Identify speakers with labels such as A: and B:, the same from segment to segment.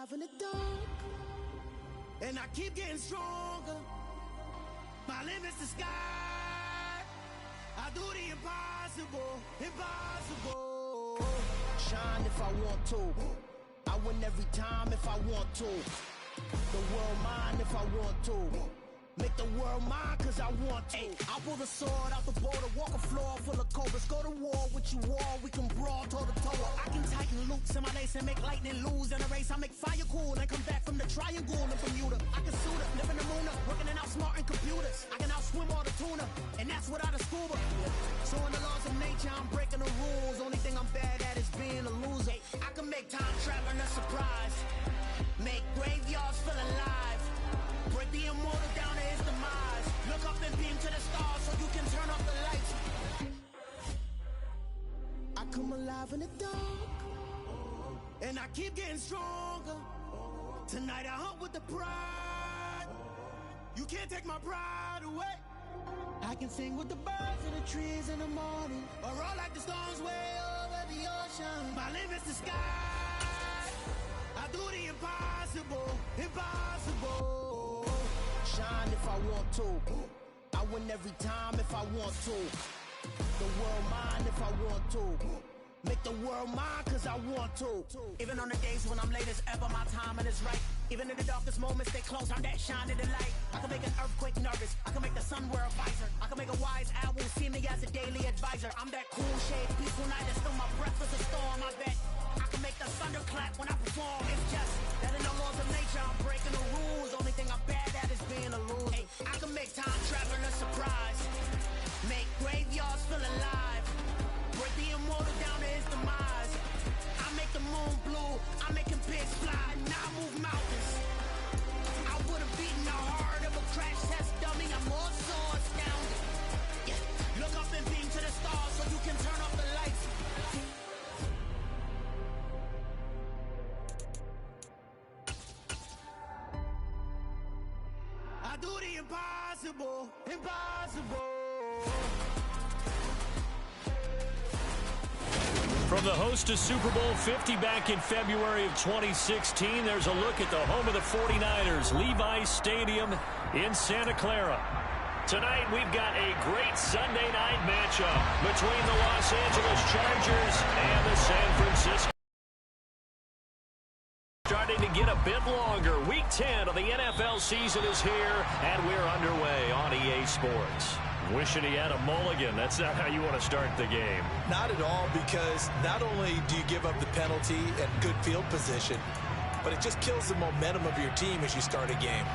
A: alive in the dark, and I keep getting stronger. My limit's the sky. I do the impossible, impossible. Shine if I want to. I win every time if I want to. The world mine if I want to. Make the world mine cause I want to. I'll pull the sword out the border, walk a floor full of cobras. Go to war with you all, we can brawl toe to toe. I can tighten loops in my lace and make lightning lose in a race. I make fire cool and come back from the triangle in Bermuda. I can suit up, live in the moon up, working and outsmarting computers. I can outswim all the tuna, and that's without a scuba. So in the laws of nature, I'm breaking the rules. Only thing I'm bad at is being a loser. I can make time traveling a surprise, make graveyards feel alive, break the immortal down to his demise. Look up and beam to the stars so you can turn off the lights. I come alive in the dark, and I keep getting stronger. Tonight I hunt with the pride. You can't take my pride away. I can sing with the birds and the trees in the morning, or roll like the storms way over the ocean. My limit's the sky. I do the impossible, impossible. Shine if I want to. I win every time if I want to. The world mine if I want to. Make the world mine cause I want to. Even on the days when I'm late as ever, my timing is right. Even in the darkest moments, stay close, I'm that shining the light. I can make an earthquake nervous, I can make the sun wear a visor. I can make a wise owl see me as a daily advisor. I'm that cool shade, peaceful night, and still my breath is a storm, I bet. I can make the thunder clap when I perform. It's just that in the laws of nature, I'm breaking the rules. Only thing I'm bad at is being a loser. I can make time traveling a surprise, make graveyards feel alive, break the immortal down to his demise. I make the moon blue, I'm making pigs fly, now I move mountains. I would have beaten the heart of a crash test dummy. I'm more so astounded. Yeah. Look up and beam to the stars so you can turn off the lights. I do the impossible, impossible.
B: From the host to Super Bowl 50 back in February of 2016, there's a look at the home of the 49ers, Levi's Stadium in Santa Clara. Tonight, we've got a great Sunday night matchup between the Los Angeles Chargers and the San Francisco. Starting to get a bit longer. Week 10 of the NFL season is here, and we're underway on EA Sports. Wishing he had a mulligan. That's not how you want to start the game.
C: Not at all, because not only do you give up the penalty and good field position, but it just kills the momentum of your team as you start a game.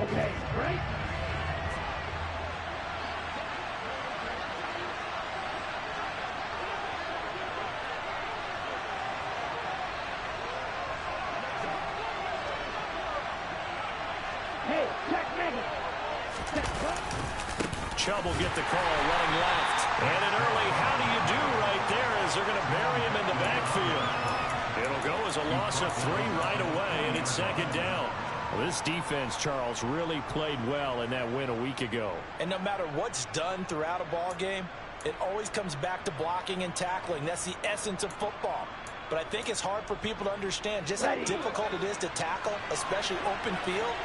D: Okay, right? Hey, check Megan.
B: Chubb will get the call running left. And an early how do you do right there as they're going to bury him in the backfield. It'll go as a loss of 3 right away, and it's second down. Well, this defense, Charles, really played well in that win a week ago.
C: And no matter what's done throughout a ball game, it always comes back to blocking and tackling. That's the essence of football. But I think it's hard for people to understand just how difficult it is to tackle, especially open field.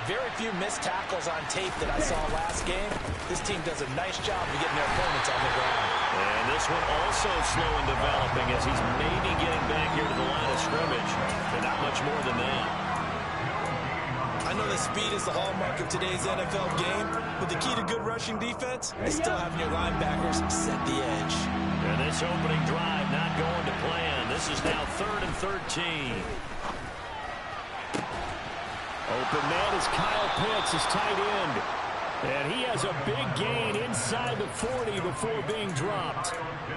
C: Very few missed tackles on tape that I saw last game. This team does a nice job of getting their opponents on the ground.
B: And this one also slow in developing as he's maybe getting back here to the line of scrimmage. But not much more than that.
C: I know that speed is the hallmark of today's NFL game, but the key to good rushing defense is still having your linebackers set the edge.
B: And this opening drive not going to plan. This is now 3rd and 13. Open man is Kyle Pitts, his tight end. And he has a big gain inside the 40 before being dropped.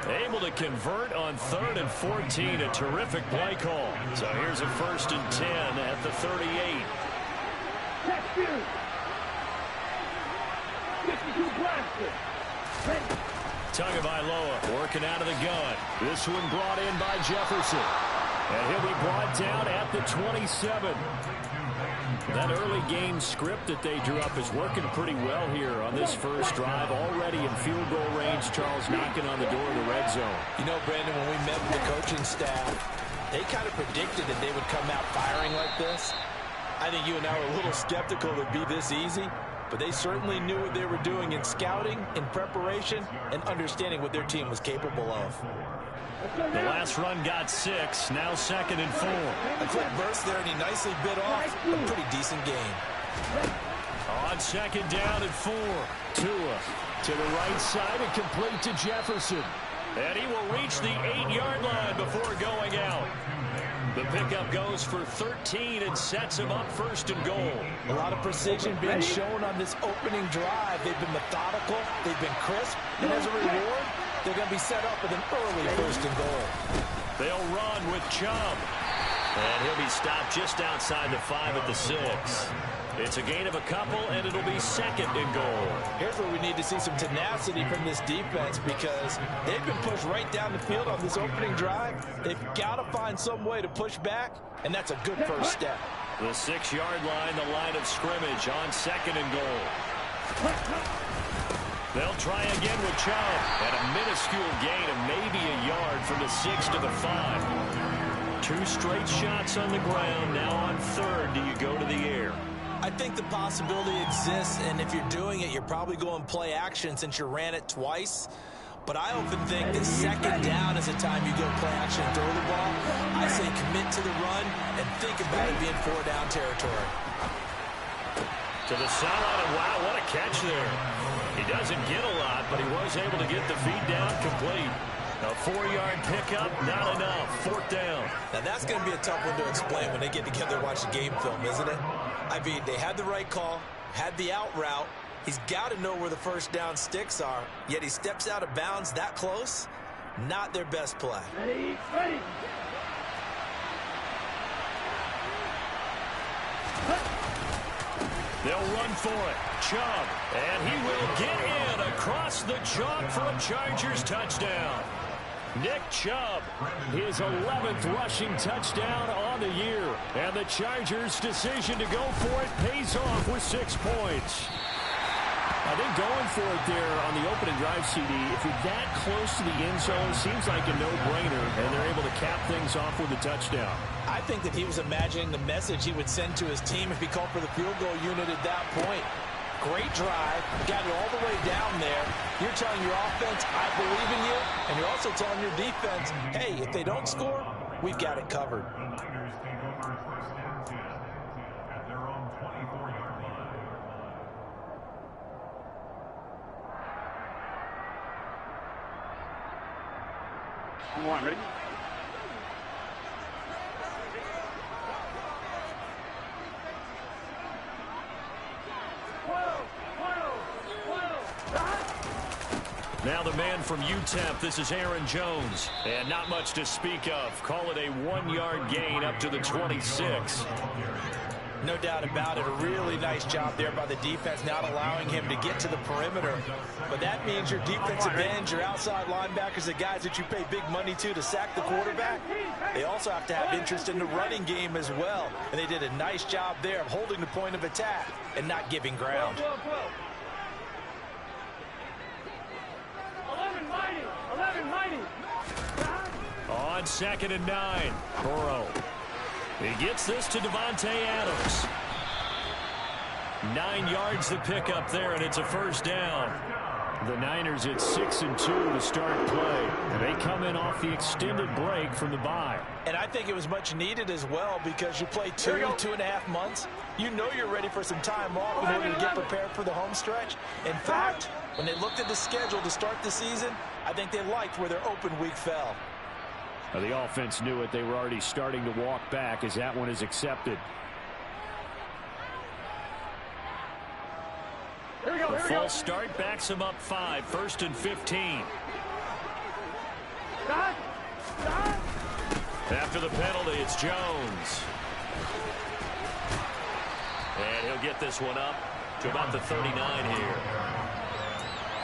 B: Able to convert on 3rd and 14. A terrific play call. So here's a 1st and 10 at the 38. Tagovailoa working out of the gun. This one brought in by Jefferson. And he'll be brought down at the 27. That early game script that they drew up is working pretty well here on this first drive. Already in field goal range, Charles knocking on the door of the red zone.
C: You know, Brandon, when we met with the coaching staff, they kind of predicted that they would come out firing like this. I think you and I were a little skeptical it would be this easy, but they certainly knew what they were doing in scouting, in preparation, and understanding what their team was capable of.
B: The last run got 6, now 2nd and 4.
C: A quick burst there, and he nicely bit off a pretty decent gain.
B: On 2nd down and 4. Tua to the right side and complete to Jefferson. And he will reach the 8-yard line before going out. The pickup goes for 13 and sets him up 1st and goal.
C: A lot of precision being shown on this opening drive. They've been methodical, they've been crisp, and as a reward, they're going to be set up with an early 1st and goal.
B: They'll run with Chubb. And he'll be stopped just outside the 5 at the 6. It's a gain of a couple, and it'll be 2nd and goal.
C: Here's where we need to see some tenacity from this defense because they've been pushed right down the field on this opening drive. They've got to find some way to push back, and that's a good first step.
B: The 6-yard line, the line of scrimmage on 2nd and goal. They'll try again with Chubb. And a minuscule gain of maybe a yard from the 6 to the 5. 2 straight shots on the ground. Now on 3rd, do you go to the air?
C: I think the possibility exists, and if you're doing it, you're probably going play action since you ran it twice. But I often think that 2nd down is a time you go play action and throw the ball. I say commit to the run and think about it being 4-down territory.
B: To the sideline, and wow, what a catch there. He doesn't get a lot, but he was able to get the feed down complete. A 4-yard pickup, not enough. 4th down.
C: Now that's going to be a tough one to explain when they get together and watch the game film, isn't it? I mean, they had the right call, had the out route. He's got to know where the 1st down sticks are, yet he steps out of bounds that close. Not their best play.
D: Ready.
B: They'll run for it. Chubb, and he will get in across the chalk for a Chargers touchdown. Nick Chubb, his 11th rushing touchdown on the year. And the Chargers' decision to go for it pays off with 6 points.
E: I think going for it there on the opening drive, CD, if you're that close to the end zone, seems like a no-brainer, and they're able to cap things off with a touchdown.
C: I think that he was imagining the message he would send to his team if he called for the field goal unit at that point. Great drive, got it all the way down there. You're telling your offense, I believe in you, and you're also telling your defense, hey, if they don't score, we've got it covered.
D: Come on, ready?
B: Now the man from UTEP, this is Aaron Jones. And not much to speak of. Call it a 1-yard gain up to the 26.
C: No doubt about it. A really nice job there by the defense, not allowing him to get to the perimeter. But that means your defensive ends, your outside linebackers, the guys that you pay big money to sack the quarterback, they also have to have interest in the running game as well. And they did a nice job there of holding the point of attack and not giving ground.
D: 11 mighty.
B: On 2nd and 9, Burrow. He gets this to Devontae Adams. 9 yards to pick up there, and it's a 1st down. The Niners at 6-2 to start play. And they come in off the extended break from the bye.
C: And I think it was much needed as well because you play 2.5 months. You know you're ready for some time off in order to get prepared for the home stretch. In fact, when they looked at the schedule to start the season, I think they liked where their open week fell.
B: Well, the offense knew it. They were already starting to walk back as that one is accepted. The false start backs him up 5, 1st and 15. After the penalty, it's Jones. And he'll get this one up to about the 39 here.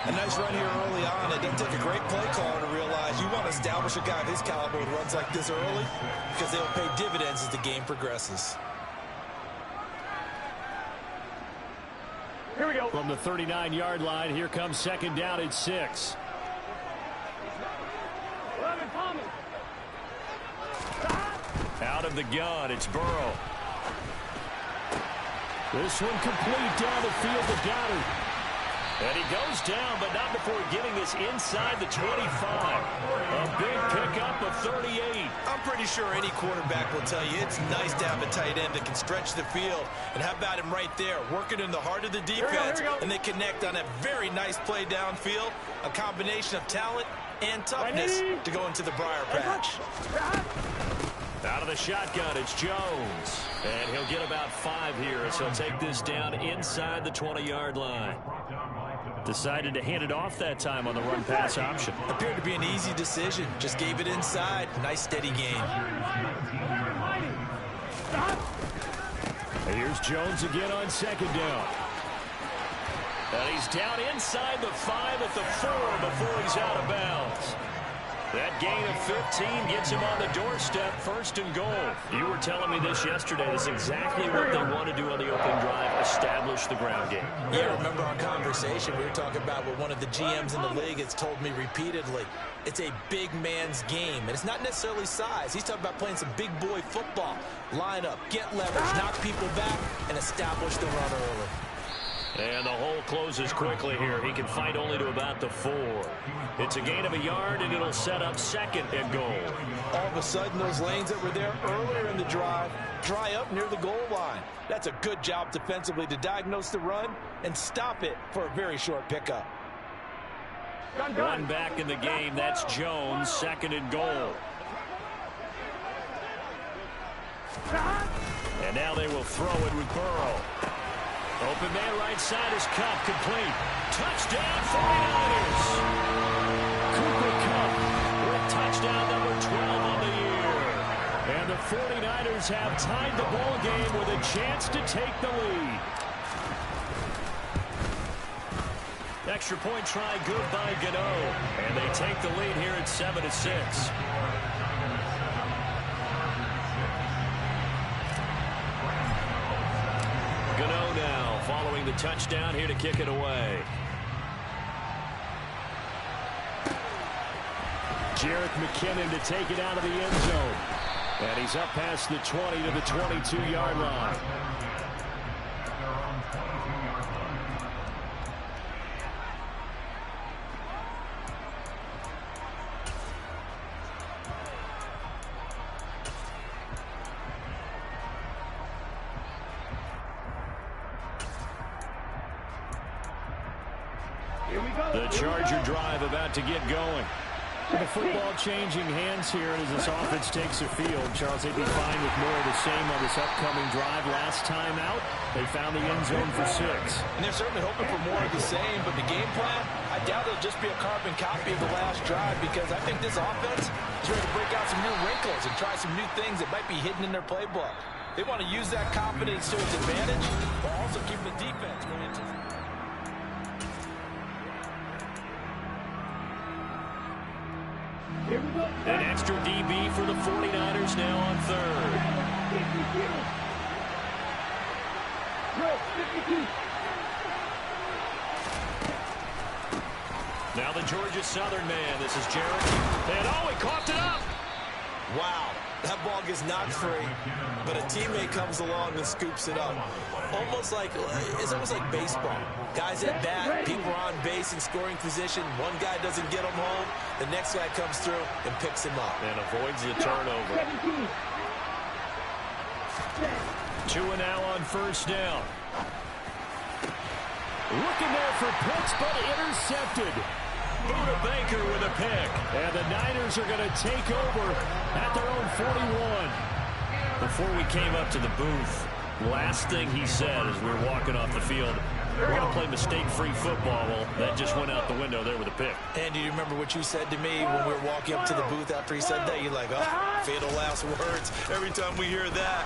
C: A nice run here early on. It doesn't take a great play caller to realize you want to establish a guy of his caliber who runs like this early because they'll pay dividends as the game progresses.
D: we go.
B: From the 39-yard line, here comes second down at 6.
D: 11, Thomas.
B: Out of the gun, it's Burrow. This one complete down the field to Goddard. And he goes down, but not before getting this inside the 25. A big pickup of 38.
C: I'm pretty sure any quarterback will tell you it's nice to have a tight end that can stretch the field. And how about him right there, working in the heart of the defense, and they connect on a very nice play downfield, a combination of talent and toughness to go into the briar patch.
B: Out of the shotgun, it's Jones. And he'll get about 5 here as he'll take this down inside the 20-yard line. Decided to hand it off that time on the run-pass option.
C: Appeared to be an easy decision. Just gave it inside. Nice, steady game.
B: And here's Jones again on second down. And he's down inside the 5 at the 4 before he's out of bounds. That gain of 15 gets him on the doorstep, first and goal. You were telling me this yesterday. This is exactly what they want to do on the opening drive, establish the ground game.
C: Yeah, remember our conversation. We were talking about what one of the GMs in the league has told me repeatedly. It's a big man's game, and it's not necessarily size. He's talking about playing some big boy football. Line up, get leverage, knock people back, and establish the run early.
B: And the hole closes quickly here. He can fight only to about the 4. It's a gain of a yard, and it'll set up second and goal.
C: All of a sudden, those lanes that were there earlier in the drive dry up near the goal line. That's a good job defensively to diagnose the run and stop it for a very short pickup.
B: One back in the game. That's Jones, second and goal. And now they will throw it with Burrow. Open man right side is Kupp, complete. Touchdown 49ers. Cooper Kupp with touchdown number 12 on the year. And the 49ers have tied the ball game with a chance to take the lead. Extra point try good by Gano. And they take the lead here at 7-6. Gano now following the touchdown here to kick it away. Jerick McKinnon to take it out of the end zone. And he's up past the 20 to the 22-yard line. The Charger drive about to get going. The football changing hands here as this offense takes the field. Charles, they'd be fine with more of the same on this upcoming drive. Last time out, they found the end zone for 6.
C: And they're certainly hoping for more of the same, but the game plan, I doubt it'll just be a carbon copy of the last drive, because I think this offense is ready to break out some new wrinkles and try some new things that might be hidden in their playbook. They want to use that confidence to its advantage, while also keeping the defense going into it.
B: An extra DB for the 49ers now on third. Now the Georgia Southern man. This is Jerick. And he coughed it up.
C: Wow, that ball gets knocked free, but a teammate comes along and scoops it up. It's almost like baseball. Guys at bat, people are on base in scoring position. One guy doesn't get him home. The next guy comes through and picks him up.
B: And avoids the turnover. 2 now on first down. Looking there for Pitts, but intercepted. Buda Baker with a pick. And the Niners are going to take over at their own 41. Before we came up to the booth, last thing he said as we were walking off the field, we want to play mistake-free football. Well, that just went out the window there with a pick.
C: And do you remember what you said to me when we were walking up to the booth after he said that? You're like, oh, fatal last words. Every time we hear that,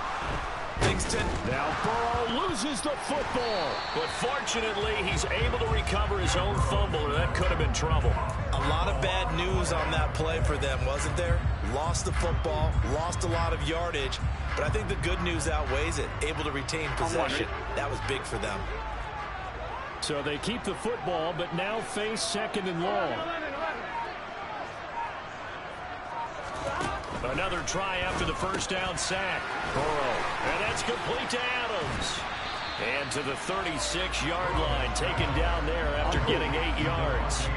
C: things tend...
B: Now Burrow loses the football. But fortunately, he's able to recover his own fumble, or that could have been trouble.
C: A lot of bad news on that play for them, wasn't there? Lost the football, lost a lot of yardage, but I think the good news outweighs it. Able to retain possession. That was big for them.
E: So they keep the football, but now face second and long. Another try after the first down sack. Burrow, and that's complete to Adams. And to the 36-yard line, taken down there after getting 8 yards.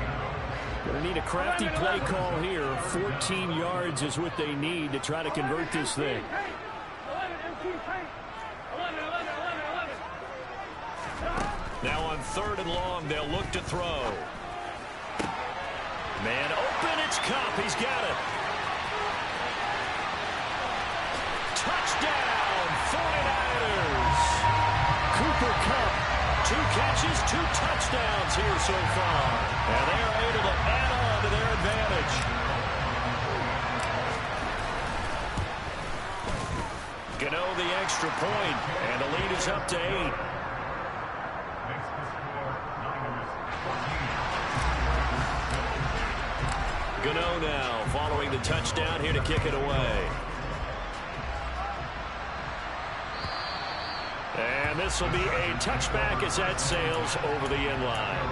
E: Going to need a crafty play call here. 14 yards is what they need to try to convert this thing. Now on 3rd and long, they'll look to throw. Man open, it's Kupp. He's got it. Touchdown, 49ers. Cooper Kupp, 2 catches, 2 touchdowns here so far. And they are able to add on to their advantage. Gano the extra point, and the lead is up to 8. Gano now following the touchdown here to kick it away. And this will be a touchback as that sails over the end line.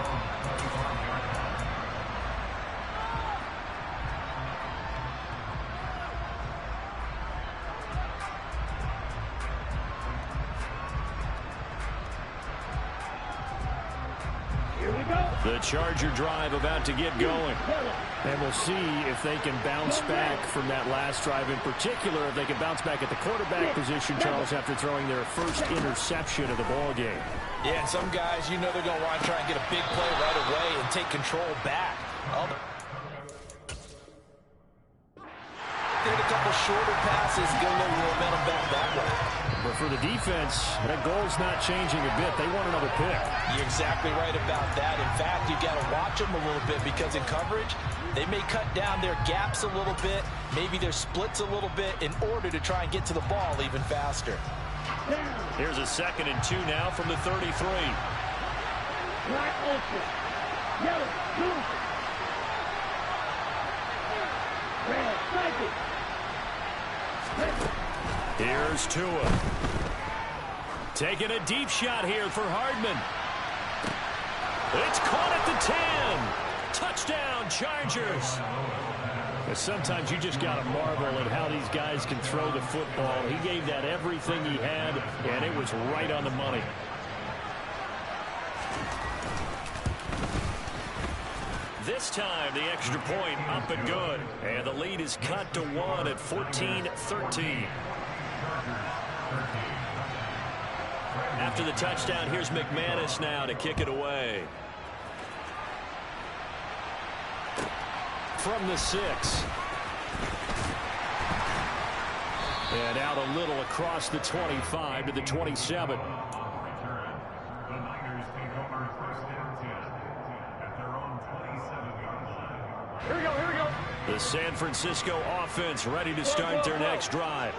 E: The Charger drive about to get going. And we'll see if they can bounce back from that last drive. In particular, if they can bounce back at the quarterback position, Charles, after throwing their first interception of the ball game.
C: Yeah, and some guys, you know they're going to want to try and get a big play right away and take control back. Did a couple shorter passes, get a little momentum back that way.
E: But for the defense, that goal's not changing a bit. They want another pick.
C: You're exactly right about that. In fact, you've got to watch them a little bit because in coverage, they may cut down their gaps a little bit, maybe their splits a little bit in order to try and get to the ball even faster.
B: Here's a 2nd and 2 now from the 33.
D: Black ultra. Yellow. Blue. Red. Stripe.
B: Here's Tua. Taking a deep shot here for Hardman. It's caught at the 10. Touchdown, Chargers. Sometimes you just got to marvel at how these guys can throw the football. He gave that everything he had, and it was right on the money. This time, the extra point up and good. And the lead is cut to 1 at 14-13. After the touchdown, here's McManus now to kick it away. From the 6. And out a little across the 25 to the 27.
D: Here we go.
B: The San Francisco offense ready to start their next drive.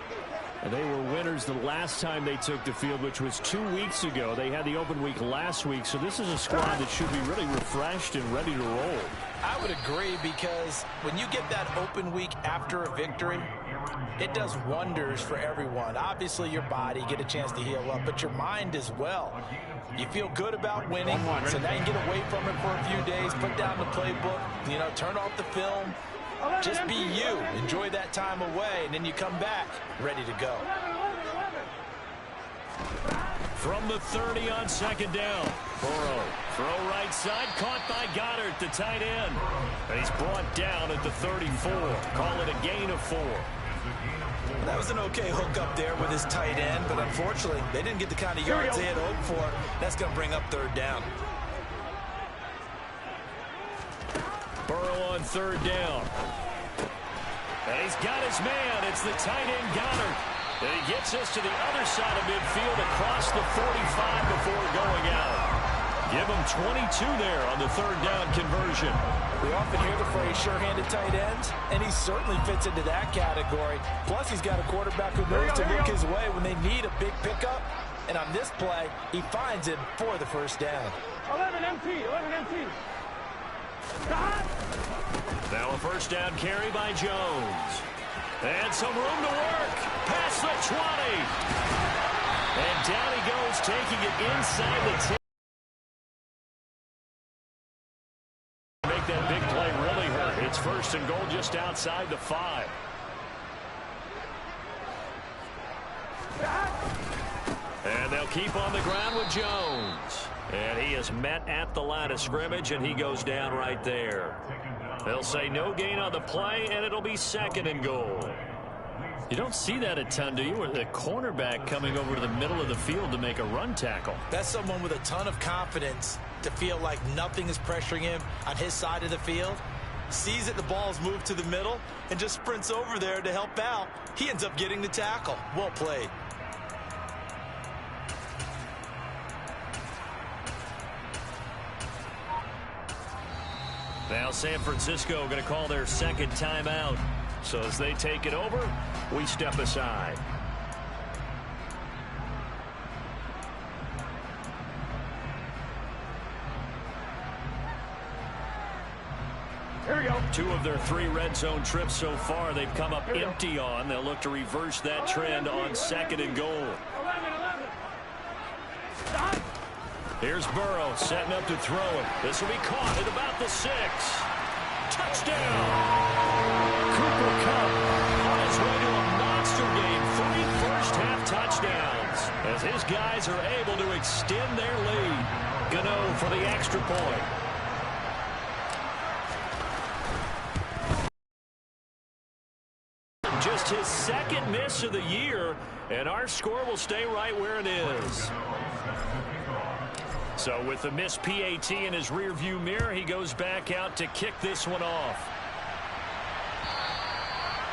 B: And they were winners the last time they took the field, which was 2 weeks ago. They had the open week last week, so this is a squad that should be really refreshed and ready to roll.
C: I would agree, because when you get that open week after a victory, it does wonders for everyone. Obviously, your body, get a chance to heal up, but your mind as well. You feel good about winning, so now you get away from it for a few days, put down the playbook, turn off the film. Just be you. Enjoy that time away, and then you come back ready to go.
B: From the 30 on 2nd down. Burrow, throw right side, caught by Goddard, the tight end. And he's brought down at the 34. Call it a gain of 4.
C: That was an okay hook up there with his tight end, but unfortunately, they didn't get the kind of yards they had hoped for. That's going to bring up 3rd down.
B: Burrow on 3rd down. And he's got his man. It's the tight end Goddard. And he gets us to the other side of midfield across the 45 before going out. Give him 22 there on the 3rd down conversion.
C: We often hear the phrase sure-handed tight ends, and he certainly fits into that category. Plus, he's got a quarterback who knows to look his way when they need a big pickup. And on this play, he finds it for the 1st down.
D: 11 MT.
B: Now a 1st down carry by Jones. And some room to work. Past the 20. And down he goes, taking it inside the 10. first and goal just outside the 5. And they'll keep on the ground with Jones. And he is met at the line of scrimmage, and he goes down right there. They'll say no gain on the play, and it'll be second and goal. You don't see that a ton, do you? With the cornerback coming over to the middle of the field to make a run tackle.
C: That's someone with a ton of confidence to feel like nothing is pressuring him on his side of the field. Sees that the ball's moved to the middle and just sprints over there to help out. He ends up getting the tackle. Well played.
B: Now San Francisco going to call their second timeout. So as they take it over, we step aside.
D: Here we go.
B: 2 of their 3 red zone trips so far they've come up empty on. They'll look to reverse that trend on second and goal.
D: 11. Stop.
B: Here's Burrow setting up to throw it. This will be caught at about the 6. Touchdown! Cooper Kupp on his way to a monster game. 3 first-half touchdowns as his guys are able to extend their lead. Gano for the extra point. Just his second miss of the year, and our score will stay right where it is. So with the missed PAT in his rearview mirror, he goes back out to kick this one off.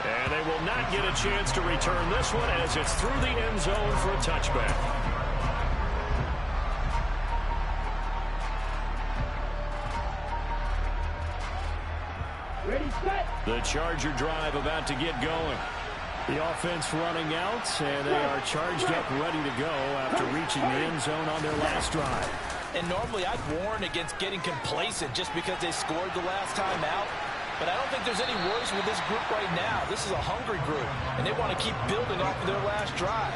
B: And they will not get a chance to return this one as it's through the end zone for a touchback.
D: Ready, set.
B: The Charger drive about to get going. The offense running out, and they are charged up, ready to go after reaching the end zone on their last drive.
C: And normally I'd warn against getting complacent just because they scored the last time out. But I don't think there's any worries with this group right now. This is a hungry group, and they want to keep building off of their last drive.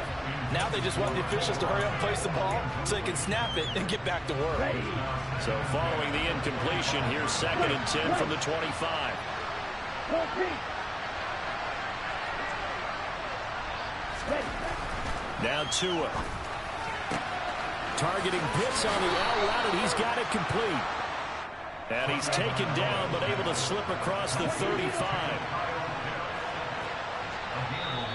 C: Now they just want the officials to hurry up and place the ball so they can snap it and get back to work.
B: So following the incompletion, here's second and 10 from the 25. Now Tua. Targeting Pitts on the out route, and he's got it complete. And he's taken down, but able to slip across the 35.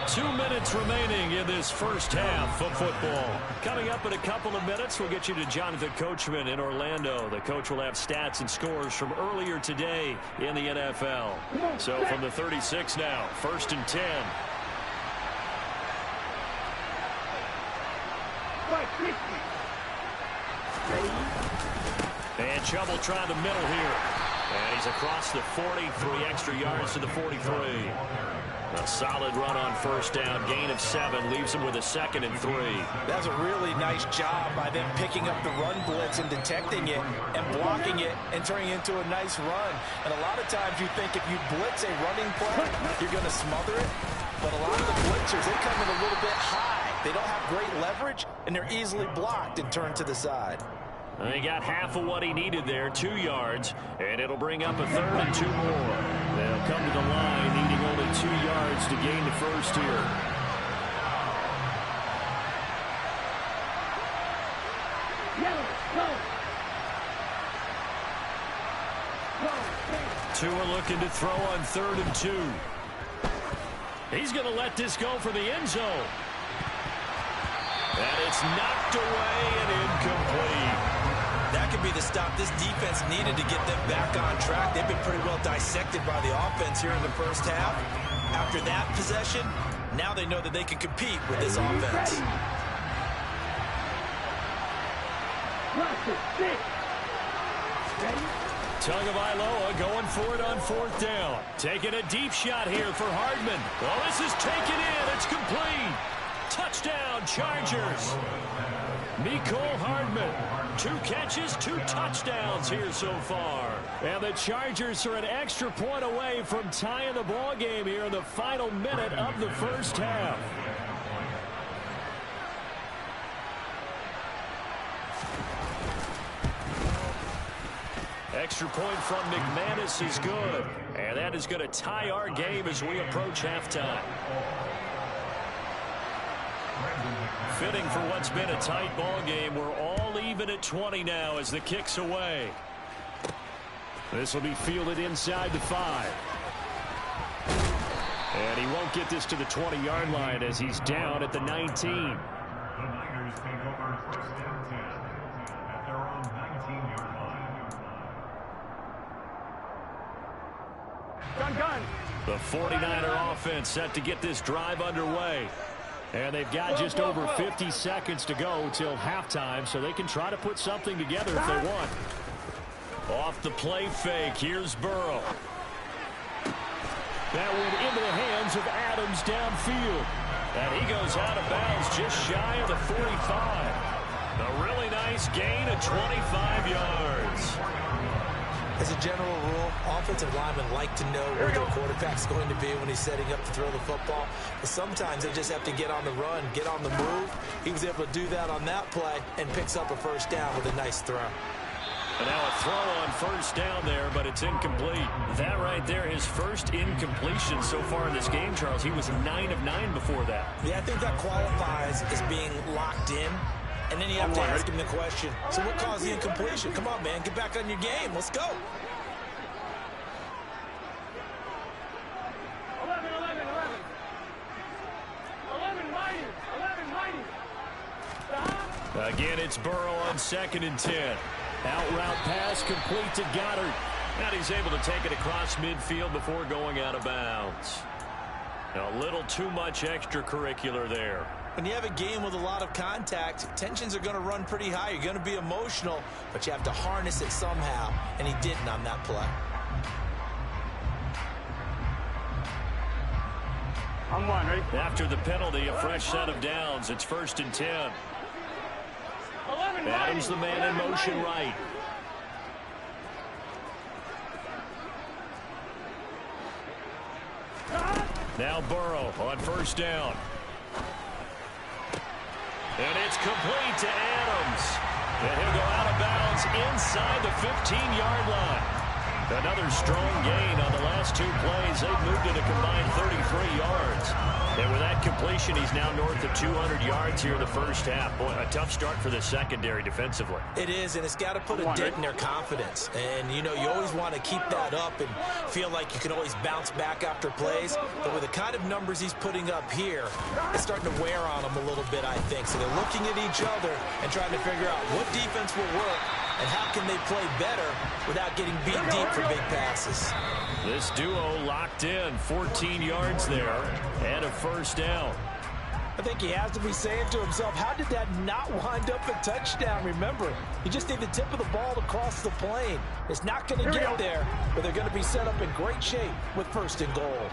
B: 2 minutes remaining in this first half of football. Coming up in a couple of minutes, we'll get you to Jonathan Coachman in Orlando. The coach will have stats and scores from earlier today in the NFL. So from the 36 now, first and 10. And Chubb trying the middle here. And he's across the 40, 3 extra yards to the 43. A solid run on first down, gain of 7, leaves him with a second and 3.
C: That's a really nice job by them picking up the run blitz and detecting it and blocking it and turning it into a nice run. And a lot of times you think if you blitz a running play, you're going to smother it. But a lot of the blitzers, they come in a little bit high. They don't have great leverage, and they're easily blocked and turned to the side.
B: He got half of what he needed there, 2 yards, and it'll bring up a third and 2 more. They'll come to the line, needing only 2 yards to gain the first here. Tua looking to throw on 3rd and 2. He's going to let this go for the end zone. And it's knocked away and incomplete.
C: That could be the stop this defense needed to get them back on track. They've been pretty well dissected by the offense here in the first half. After that possession, now they know that they can compete with this offense.
B: Tagovailoa going for it on 4th down. Taking a deep shot here for Hardman. Well, this is taken in. It's complete. Touchdown, Chargers. Mecole Hardman. 2 catches, 2 touchdowns here so far. And the Chargers are an extra point away from tying the ball game here in the final minute of the first half. Extra point from McManus is good. And And that is going to tie our game as we approach halftime. Fitting for what's been a tight ball game. We're all even at 20 now as the kick's away. This will be fielded inside the 5. And he won't get this to the 20-yard line as he's down at the 19.
F: The Niners take over first down 10 at their own 19-yard line.
D: Gun.
B: The 49er offense set to get this drive underway. And they've got just over 50 seconds to go till halftime, so they can try to put something together if they want. Off the play fake, here's Burrow. That went into the hands of Adams downfield. And he goes out of bounds just shy of the 45. A really nice gain of 25 yards.
C: As a general rule, offensive linemen like to know where their quarterback's going to be when he's setting up to throw the football. But sometimes they just have to get on the run, get on the move. He was able to do that on that play and picks up a first down with a nice throw.
B: And now a throw on first down there, but it's incomplete. That right there, his first incompletion so far in this game, Charles. He was 9 of 9 before that.
C: Yeah, I think that qualifies as being locked in. And then you have to ask him the question, so what caused the incompletion? Come on, man, get back on your game. Let's go.
D: 11
B: Again, it's Burrow on 2nd and 10. Out route pass complete to Goddard. And he's able to take it across midfield before going out of bounds. A little too much extracurricular there.
C: When you have a game with a lot of contact, tensions are going to run pretty high. You're going to be emotional, but you have to harness it somehow, and he didn't on that play.
D: On 1, ready?
B: After the penalty, a fresh set of downs. It's 1st and 10. Adams the man in motion right. Now Burrow on 1st down. And it's complete to Adams. And he'll go out of bounds inside the 15-yard line. Another strong gain on the last 2 plays. They've moved it a combined 33 yards. And with that completion, he's now north of 200 yards here in the first half. Boy, a tough start for the secondary defensively.
C: It is, and it's got to put a dent in their confidence. And, you know, you always want to keep that up and feel like you can always bounce back after plays. But with the kind of numbers he's putting up here, it's starting to wear on them a little bit, I think. So they're looking at each other and trying to figure out what defense will work and how can they play better without getting beat deep for big passes.
B: This duo locked in, 14 yards there, and a 1st down.
C: I think he has to be saying to himself, how did that not wind up a touchdown? Remember, you just need the tip of the ball to cross the plane. It's not going to get there, but they're going to be set up in great shape with 1st and goal.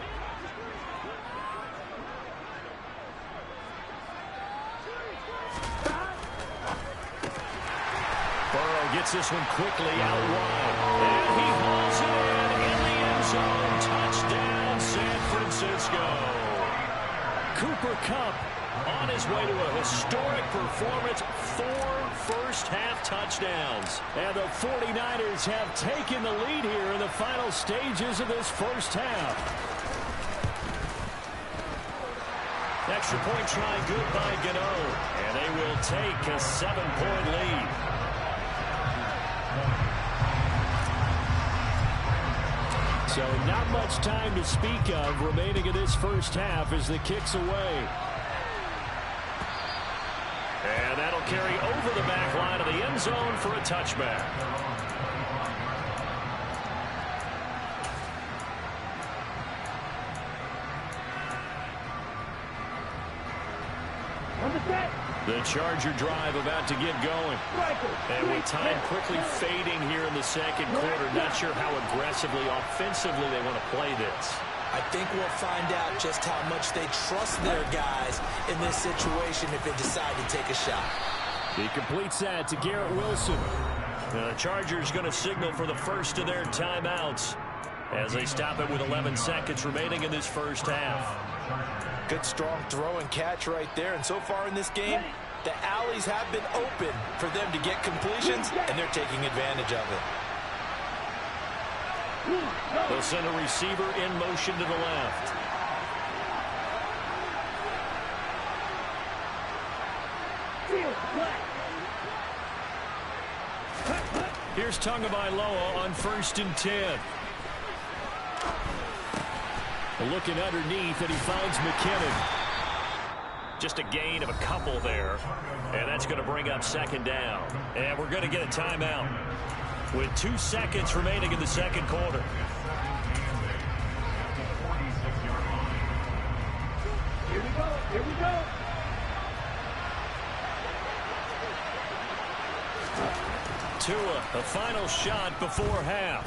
B: Burrow gets this one quickly out wide. And he hauls it in the end zone. Touchdown, San Francisco. Cooper Kupp on his way to a historic performance. 4 first-half touchdowns. And the 49ers have taken the lead here in the final stages of this first half. Extra point try good by Gano. And they will take a 7-point lead. So not much time to speak of remaining in this first half as the kick's away. And that'll carry over the back line of the end zone for a touchback. The Charger drive about to get going. And with time quickly fading here in the second quarter, not sure how aggressively, offensively they want to play this.
C: I think we'll find out just how much they trust their guys in this situation if they decide to take a shot.
B: He completes that to Garrett Wilson. The Chargers going to signal for the first of their timeouts as they stop it with 11 seconds remaining in this first half.
C: Good strong throw and catch right there. And so far in this game, the alleys have been open for them to get completions, and they're taking advantage of it.
B: They'll send a receiver in motion to the left. Here's Tagovailoa on 1st and 10. Looking underneath, and he finds McKinnon. Just a gain of a couple there. And that's going to bring up 2nd down. And we're going to get a timeout with 2 seconds remaining in the 2nd quarter.
D: Here we go. Here we go.
B: Tua, a final shot before half.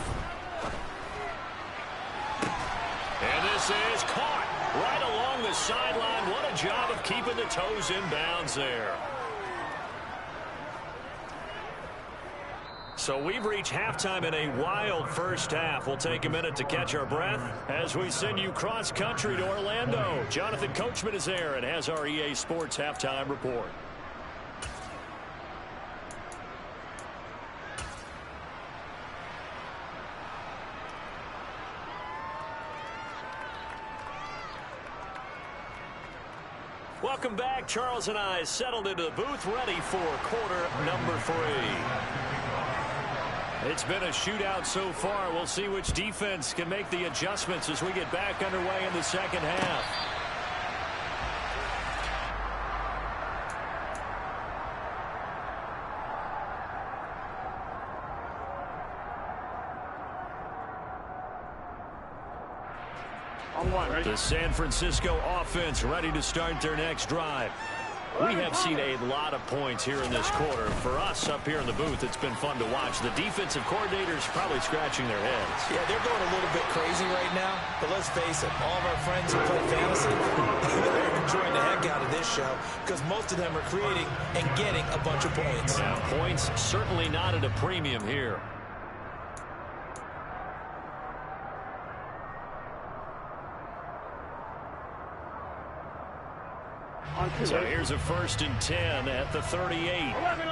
B: And this is caught right along the sideline. What a job of keeping the toes in bounds there. So we've reached halftime in a wild first half. We'll take a minute to catch our breath as we send you cross-country to Orlando. Jonathan Coachman is there and has our EA Sports halftime report. Welcome back. Charles and I settled into the booth, ready for quarter number 3. It's been a shootout so far. We'll see which defense can make the adjustments as we get back underway in the 2nd half. The San Francisco offense ready to start their next drive. We have seen a lot of points here in this quarter. For us up here in the booth, it's been fun to watch. The defensive coordinators probably scratching their heads.
C: Yeah, they're going a little bit crazy right now. But let's face it, all of our friends who play fantasy, they're enjoying the heck out of this show because most of them are creating and getting a bunch of points.
B: Yeah, points certainly not at a premium here. So here's a 1st and 10 at the 38.
D: 11.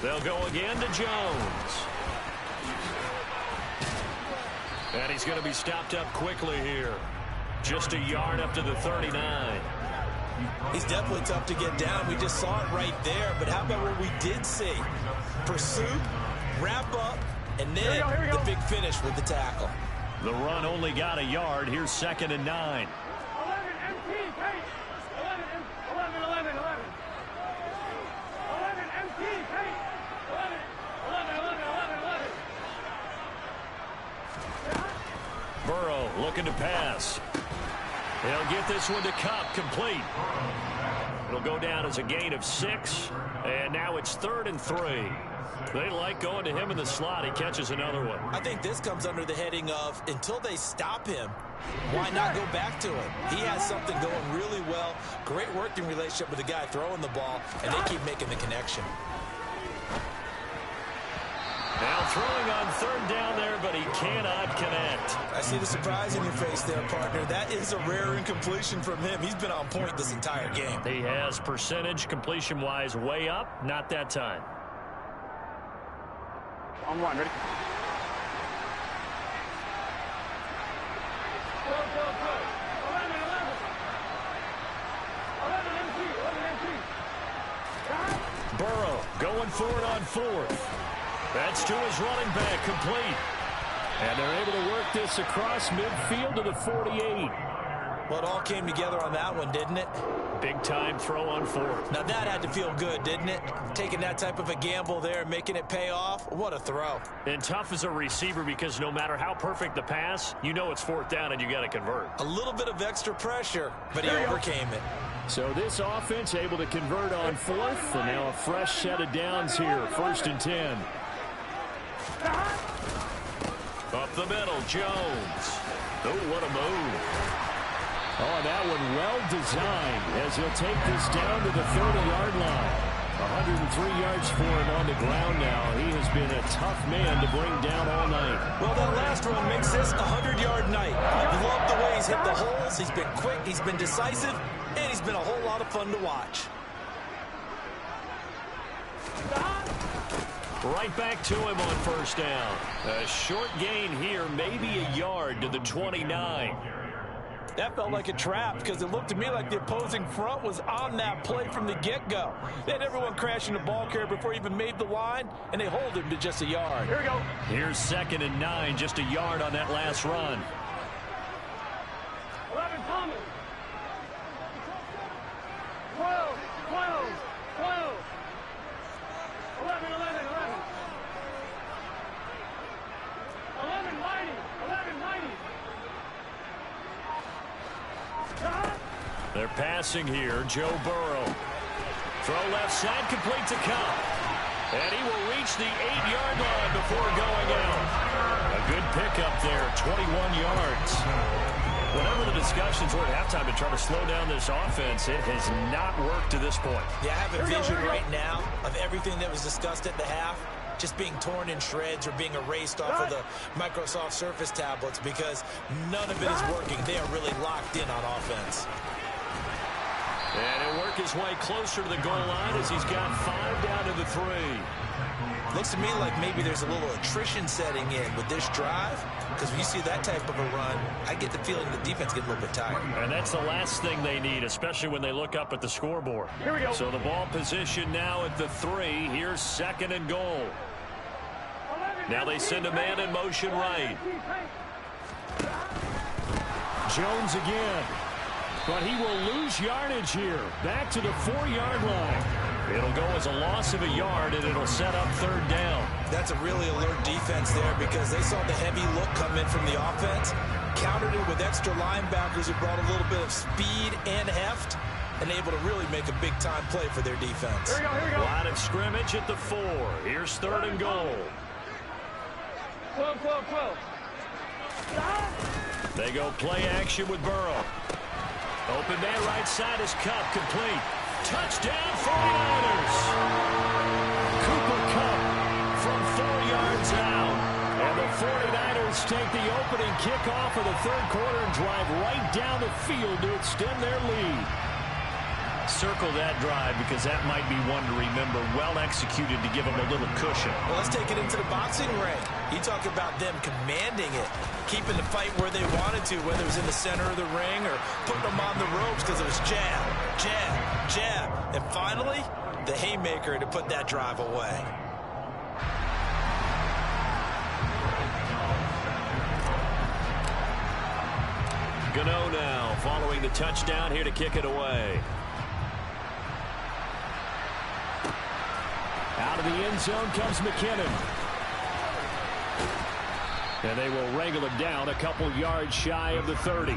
B: They'll go again to Jones. And he's going to be stopped up quickly here. Just a yard up to the 39.
C: He's definitely tough to get down. We just saw it right there. But how about what we did see? Pursuit, wrap up, and then the big finish with the tackle.
B: The run only got a yard. Here's 2nd and 9.
D: 11 MT, Kate. 11. 11 MT, Kate. 11.
B: Burrow looking to pass. He'll get this one to Kupp, complete. It'll go down as a gain of 6, and now it's 3rd and 3. They like going to him in the slot. He catches another one.
C: I think this comes under the heading of until they stop him, why not go back to it? He has something going really well. Great working relationship with the guy throwing the ball, and they keep making the connection.
B: Now throwing on 3rd down there, but he cannot connect.
C: I see the surprise in your face there, partner. That is a rare incompletion from him. He's been on point this entire game.
B: He has percentage completion-wise way up. Not that time.
D: On 1, ready? Go. 11 MT.
B: Burrow going for it on 4th. That's to his running back, complete. And they're able to work this across midfield to the 48.
C: Well, it all came together on that one, didn't it?
B: Big time throw on 4th.
C: Now that had to feel good, didn't it? Taking that type of a gamble there, making it pay off. What a throw.
B: And tough as a receiver because no matter how perfect the pass, you know it's 4th down and you got to convert.
C: A little bit of extra pressure, but he overcame it.
B: So this offense able to convert on 4th, and now a fresh set of downs here. 1st and 10. Up the middle, Jones. Oh, what a move. Oh, that one well designed as he'll take this down to the 30-yard line. 103 yards for him on the ground now. He has been a tough man to bring down all night.
C: Well, that last run makes this a 100-yard night. I love the way he's hit the holes. He's been quick, he's been decisive, and he's been a whole lot of fun to watch.
B: Right back to him on first down. A short gain here, maybe a yard to the 29.
C: That felt like a trap because it looked to me like the opposing front was on that play from the get-go. They had everyone crashing the ball carrier before he even made the line, and they hold him to just a yard.
D: Here we go.
B: Here's 2nd and 9, just a yard on that last run.
D: 11 coming. 12, 12, 12. 11, 11, 11. 11, 90, 11, 90.
B: They're passing here. Joe Burrow. Throw left side, complete to Cobb. And he will reach the 8-yard line before going out. A good pickup there, 21 yards. Whatever the discussions were at halftime to try to slow down this offense, it has not worked to this point.
C: Yeah, I have a vision right now of everything that was discussed at the half just being torn in shreds or being erased off of the Microsoft Surface tablets because none of it is working. They are really locked in on offense.
B: And he'll work his way closer to the goal line as he's got 5 down to the 3.
C: Looks to me like maybe there's a little attrition setting in with this drive because when you see that type of a run, I get the feeling the defense gets a little bit tired.
B: And that's the last thing they need, especially when they look up at the scoreboard.
D: Here we go.
B: So the ball position now at the 3. Here's 2nd and goal. Now they send a man in motion right. Jones again. But he will lose yardage here. Back to the 4-yard line. It'll go as a loss of a yard, and it'll set up 3rd down.
C: That's a really alert defense there because they saw the heavy look come in from the offense, countered it with extra linebackers who brought a little bit of speed and heft, and able to really make a big-time play for their defense.
D: Here we go, here we go.
B: Line of scrimmage at the 4. Here's 3rd and goal.
D: 12, 12, 12.
B: They go play action with Burrow. Open man right side is Kupp, complete. Touchdown 49ers. Cooper Kupp from 4 yards out. And the 49ers take the opening kickoff of the 3rd quarter and drive right down the field to extend their lead. Circle that drive because that might be one to remember. Well executed to give them a little cushion.
C: Well, let's take it into the boxing ring. You talk about them commanding it, keeping the fight where they wanted to, whether it was in the center of the ring or putting them on the ropes because it was jab, jab, jab. And finally, the haymaker to put that drive away.
B: Gano now following the touchdown here to kick it away. Out of the end zone comes McKinnon. And they will wrangle it down a couple yards shy of the 30.